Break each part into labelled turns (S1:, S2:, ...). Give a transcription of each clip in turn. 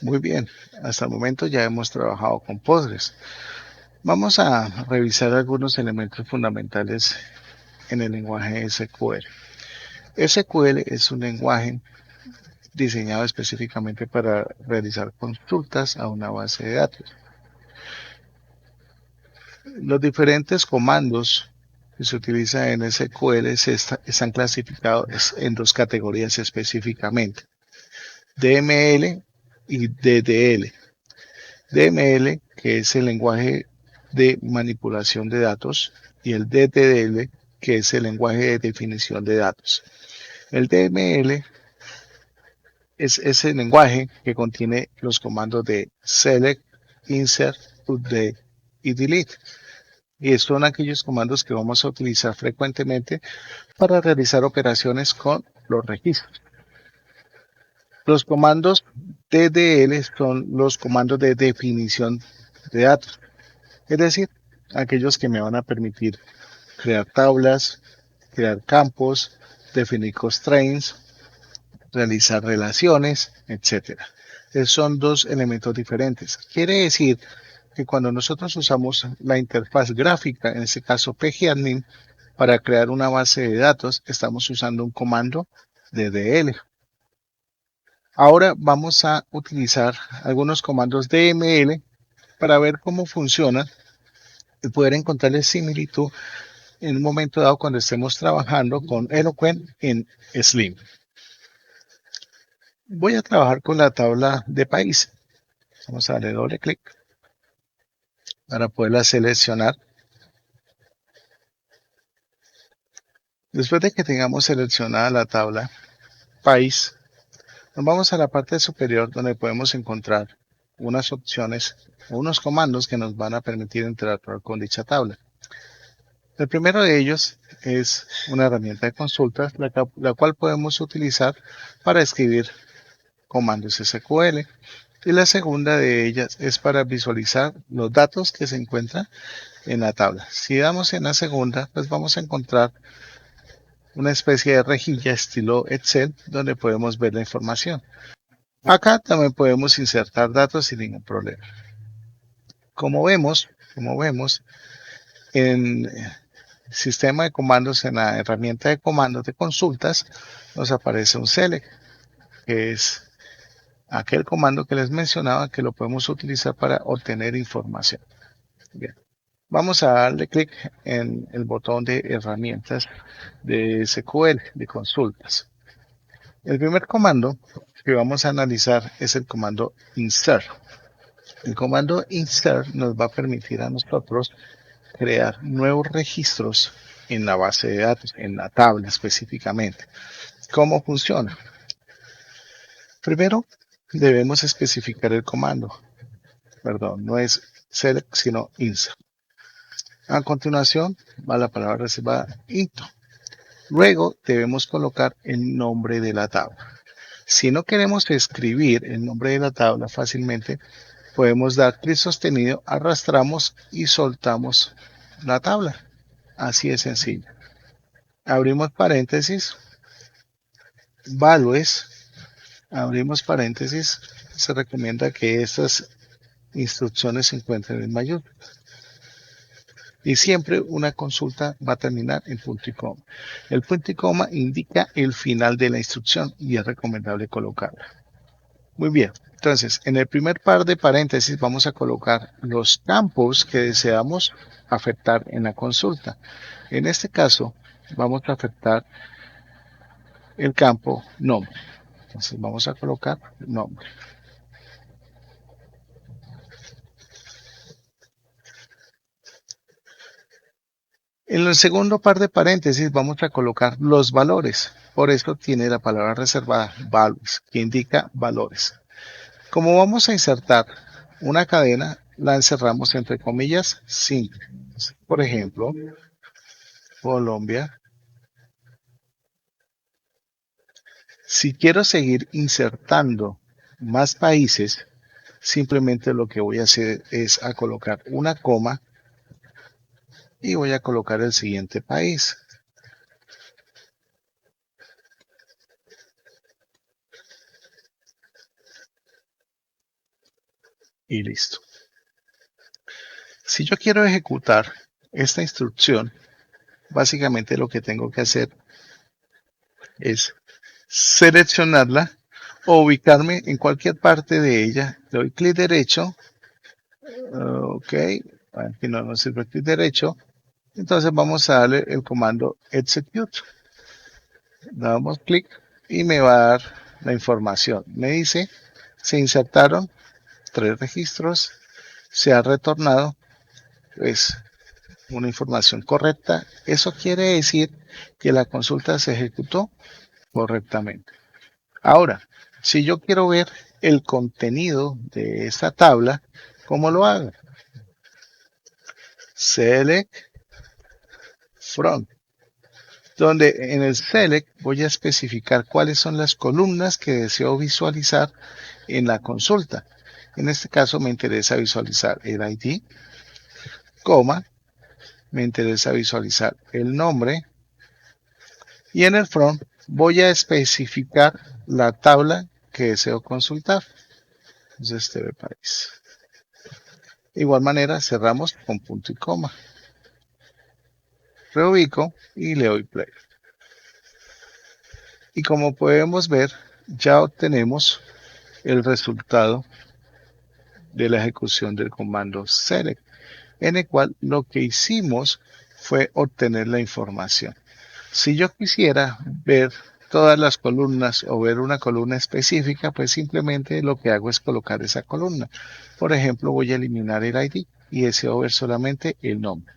S1: Muy bien, hasta el momento ya hemos trabajado con Postgres. Vamos a revisar algunos elementos fundamentales en el lenguaje SQL. SQL es un lenguaje diseñado específicamente para realizar consultas a una base de datos. Los diferentes comandos que se utilizan en SQL están clasificados en dos categorías específicamente, DML y DDL. DML, que es el lenguaje de manipulación de datos, y el DDL, que es el lenguaje de definición de datos. El DML es ese lenguaje que contiene los comandos de select, insert, update y delete. Y son aquellos comandos que vamos a utilizar frecuentemente para realizar operaciones con los registros. Los comandos DDL son los comandos de definición de datos, es decir, aquellos que me van a permitir crear tablas, crear campos, definir constraints, realizar relaciones, etcétera. Son dos elementos diferentes. Quiere decir que cuando nosotros usamos la interfaz gráfica, en este caso pgadmin, para crear una base de datos, estamos usando un comando DDL. Ahora vamos a utilizar algunos comandos DML para ver cómo funcionan y poder encontrarles similitud en un momento dado cuando estemos trabajando con Eloquent en Slim. Voy a trabajar con la tabla de país. Vamos a darle doble clic para poderla seleccionar. Después de que tengamos seleccionada la tabla país, nos vamos a la parte superior donde podemos encontrar unas opciones o unos comandos que nos van a permitir interactuar con dicha tabla. El primero de ellos es una herramienta de consultas, la cual podemos utilizar para escribir comandos SQL. Y la segunda de ellas es para visualizar los datos que se encuentran en la tabla. Si damos en la segunda, pues vamos a encontrar una especie de rejilla estilo Excel donde podemos ver la información. Acá también podemos insertar datos sin ningún problema. Como vemos en el sistema de comandos, en la herramienta de comandos de consultas, nos aparece un select, que es aquel comando que les mencionaba que lo podemos utilizar para obtener información. Bien. Vamos a darle clic en el botón de herramientas de SQL, de consultas. El primer comando que vamos a analizar es el comando insert. El comando insert nos va a permitir a nosotros crear nuevos registros en la base de datos, en la tabla específicamente. ¿Cómo funciona? Primero, debemos especificar el comando. Perdón, no es select, sino insert. A continuación, va la palabra reservada into. Luego debemos colocar el nombre de la tabla. Si no queremos escribir el nombre de la tabla fácilmente, podemos dar clic sostenido, arrastramos y soltamos la tabla. Así de sencillo. Abrimos paréntesis, values, abrimos paréntesis. Se recomienda que estas instrucciones se encuentren en mayúsculas. Y siempre una consulta va a terminar en punto y coma. El punto y coma indica el final de la instrucción y es recomendable colocarla. Muy bien, entonces en el primer par de paréntesis vamos a colocar los campos que deseamos afectar en la consulta. En este caso vamos a afectar el campo nombre. Entonces vamos a colocar nombre. En el segundo par de paréntesis vamos a colocar los valores. Por eso tiene la palabra reservada values, que indica valores. Como vamos a insertar una cadena, la encerramos entre comillas simple. Por ejemplo, Colombia. Si quiero seguir insertando más países, simplemente lo que voy a hacer es a colocar una coma y voy a colocar el siguiente país. y listo. Si yo quiero ejecutar esta instrucción, básicamente lo que tengo que hacer es seleccionarla o ubicarme en cualquier parte de ella. Le doy clic derecho. Ok, aquí no nos sirve clic derecho. Entonces vamos a darle el comando execute. Le damos clic y me va a dar la información. Me dice, se insertaron 3 registros, se ha retornado pues una información correcta. Eso quiere decir que la consulta se ejecutó correctamente. Ahora, si yo quiero ver el contenido de esta tabla, ¿cómo lo hago? Select from, donde en el select voy a especificar cuáles son las columnas que deseo visualizar en la consulta. En este caso me interesa visualizar el ID, coma, me interesa visualizar el nombre y en el from voy a especificar la tabla que deseo consultar. Entonces, TV País. De igual manera, cerramos con punto y coma. Reubico y le doy play. Y como podemos ver, ya obtenemos el resultado de la ejecución del comando select, en el cual lo que hicimos fue obtener la información. Si yo quisiera ver todas las columnas o ver una columna específica, pues simplemente lo que hago es colocar esa columna. Por ejemplo, voy a eliminar el ID y deseo ver solamente el nombre.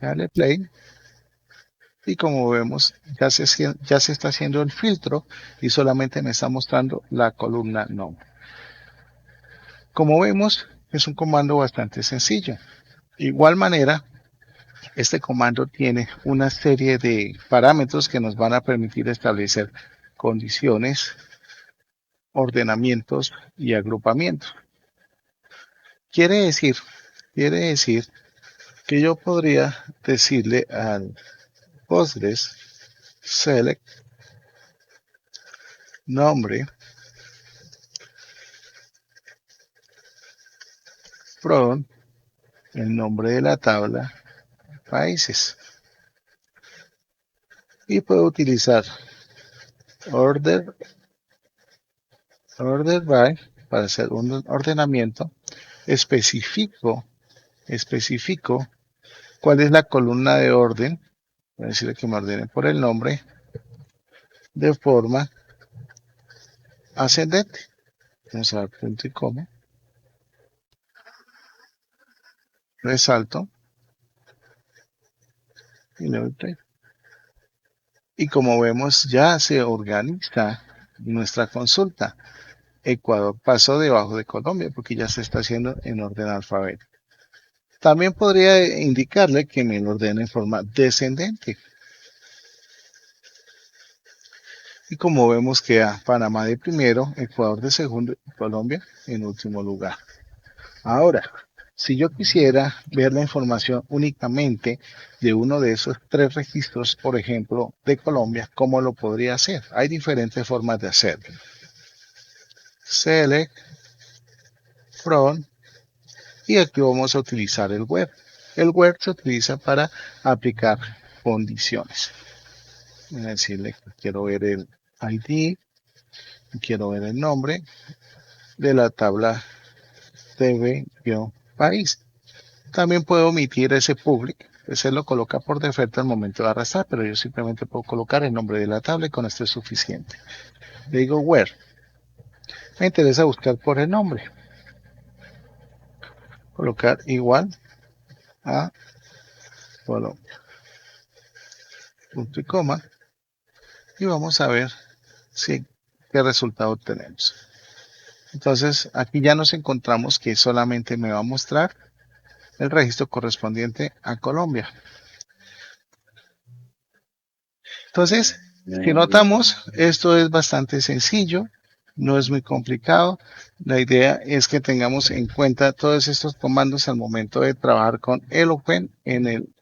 S1: Dale play. Y como vemos, ya se está haciendo el filtro y solamente me está mostrando la columna nombre. Como vemos, es un comando bastante sencillo. De igual manera, este comando tiene una serie de parámetros que nos van a permitir establecer condiciones, ordenamientos y agrupamientos. Quiere decir que yo podría decirle al Postgres select nombre from el nombre de la tabla países y puedo utilizar order by para hacer un ordenamiento. Especifico cuál es la columna de orden. Voy a decirle que me ordene por el nombre de forma ascendente. Vamos a dar punto y coma. Resalto y le doy play. Y como vemos, ya se organiza nuestra consulta. Ecuador pasó debajo de Colombia porque ya se está haciendo en orden alfabético. También podría indicarle que me lo ordene en forma descendente. Y como vemos, queda Panamá de primero, Ecuador de segundo y Colombia en último lugar. Ahora, si yo quisiera ver la información únicamente de uno de esos 3 registros, por ejemplo, de Colombia, ¿cómo lo podría hacer? Hay diferentes formas de hacerlo. Select from y aquí vamos a utilizar el web. El web se utiliza para aplicar condiciones. Voy a decirle que quiero ver el ID, quiero ver el nombre de la tabla TV-país. También puedo omitir ese public, ese lo coloca por defecto al momento de arrastrar, pero yo simplemente puedo colocar el nombre de la tabla y con esto es suficiente. Le digo where. Me interesa buscar por el nombre. Colocar igual a Colombia. Punto y coma. Y vamos a ver qué resultado obtenemos. Entonces aquí ya nos encontramos que solamente me va a mostrar el registro correspondiente a Colombia. Entonces, si notamos, esto es bastante sencillo, no es muy complicado. La idea es que tengamos en cuenta todos estos comandos al momento de trabajar con Eloquent en el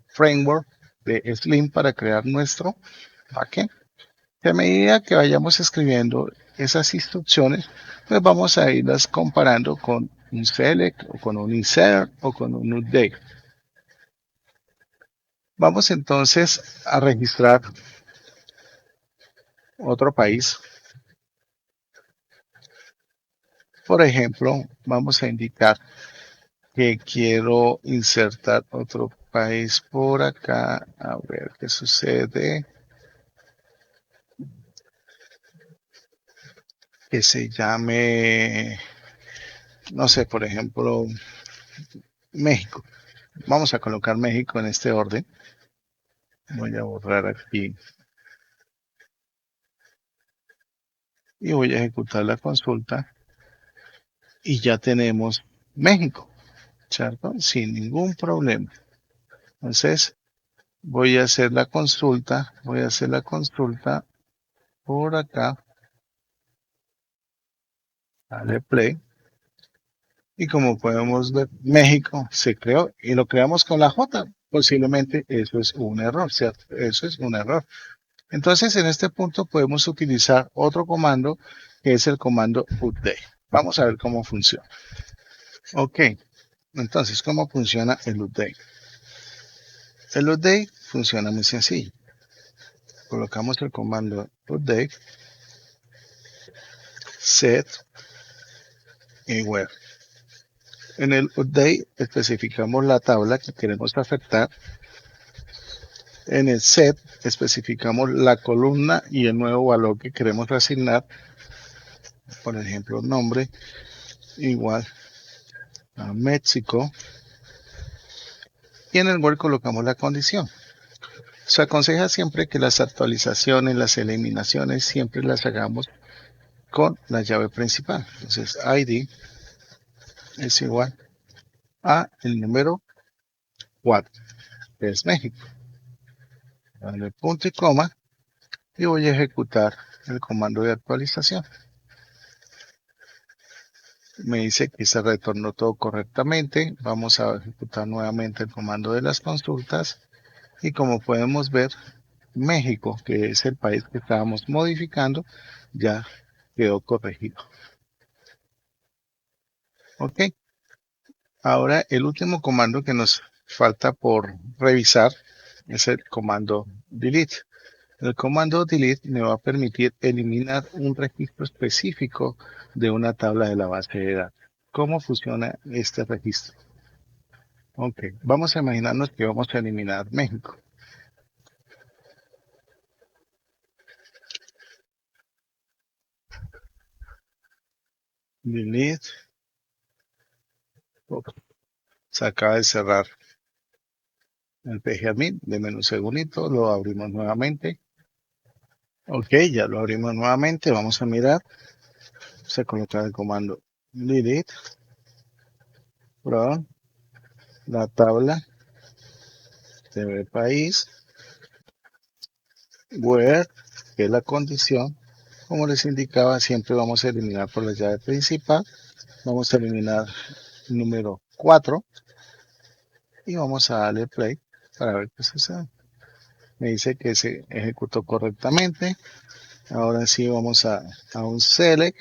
S1: framework de Slim para crear nuestro backend. Y a medida que vayamos escribiendo esas instrucciones, pues vamos a irlas comparando con un select o con un insert o con un update. Vamos entonces a registrar otro país. Por ejemplo, vamos a indicar que quiero insertar otro país por acá. A ver qué sucede. Que se llame, no sé, por ejemplo, México. Vamos a colocar México en este orden. Voy a borrar aquí y voy a ejecutar la consulta y ya tenemos México, ¿cierto? Sin ningún problema. Entonces, voy a hacer la consulta por acá, dale play. Y como podemos ver, México se creó y lo creamos con la J. Posiblemente eso es un error, ¿cierto? Eso es un error. Entonces, en este punto podemos utilizar otro comando que es el comando update. Vamos a ver cómo funciona. Ok, entonces, ¿cómo funciona el update? El update funciona muy sencillo. Colocamos el comando update, set y where. En el update especificamos la tabla que queremos afectar. En el set especificamos la columna y el nuevo valor que queremos asignar. Por ejemplo, nombre igual a México. Y en el where colocamos la condición. Se aconseja siempre que las actualizaciones, las eliminaciones, siempre las hagamos con la llave principal. Entonces, ID es igual a el número 4, que es México. Dale punto y coma y voy a ejecutar el comando de actualización. Me dice que se retornó todo correctamente. Vamos a ejecutar nuevamente el comando de las consultas y como podemos ver, México, que es el país que estábamos modificando, ya quedó corregido. Ok, ahora el último comando que nos falta por revisar es el comando delete. El comando delete me va a permitir eliminar un registro específico de una tabla de la base de datos. ¿Cómo funciona este registro? Ok, vamos a imaginarnos que vamos a eliminar México. Delete. Se acaba de cerrar el PGAdmin. Denme un segundito, lo abrimos nuevamente. Ok, ya lo abrimos nuevamente. Vamos a mirar. Vamos a colocar el comando delete from la tabla de país where, que es la condición. Como les indicaba, siempre vamos a eliminar por la llave principal. Vamos a eliminar el número 4 y vamos a darle play para ver qué sucede. Me dice que se ejecutó correctamente. Ahora sí vamos a un select.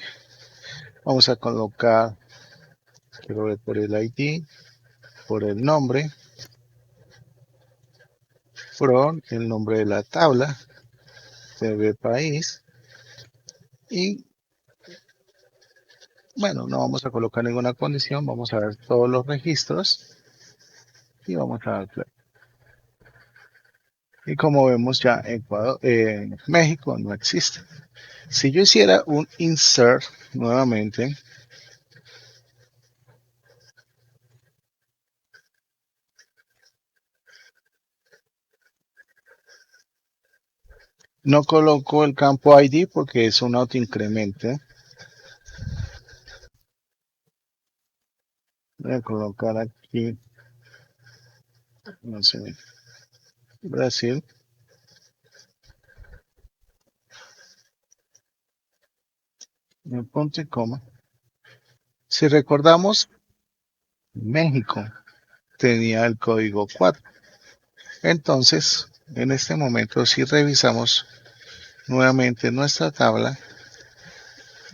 S1: Vamos a colocar, quiero ver por el ID, por el nombre, from el nombre de la tabla, TV país y bueno, no vamos a colocar ninguna condición, vamos a ver todos los registros y vamos a dar play. Y como vemos ya Ecuador, México no existe. Si yo hiciera un insert nuevamente, no coloco el campo ID porque es un autoincremento. Voy a colocar aquí, no sé, Brasil. En punto y coma. Si recordamos, México tenía el código 4. Entonces, en este momento, si revisamos nuevamente nuestra tabla.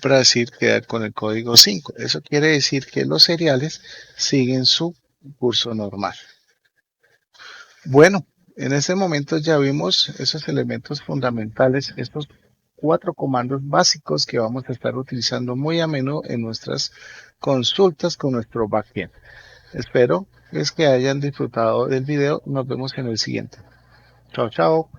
S1: Brasil queda con el código 5. Eso quiere decir que los seriales siguen su curso normal. Bueno, en este momento ya vimos esos elementos fundamentales, estos 4 comandos básicos que vamos a estar utilizando muy a menudo en nuestras consultas con nuestro backend. Espero que hayan disfrutado del video. Nos vemos en el siguiente. Chao, chao.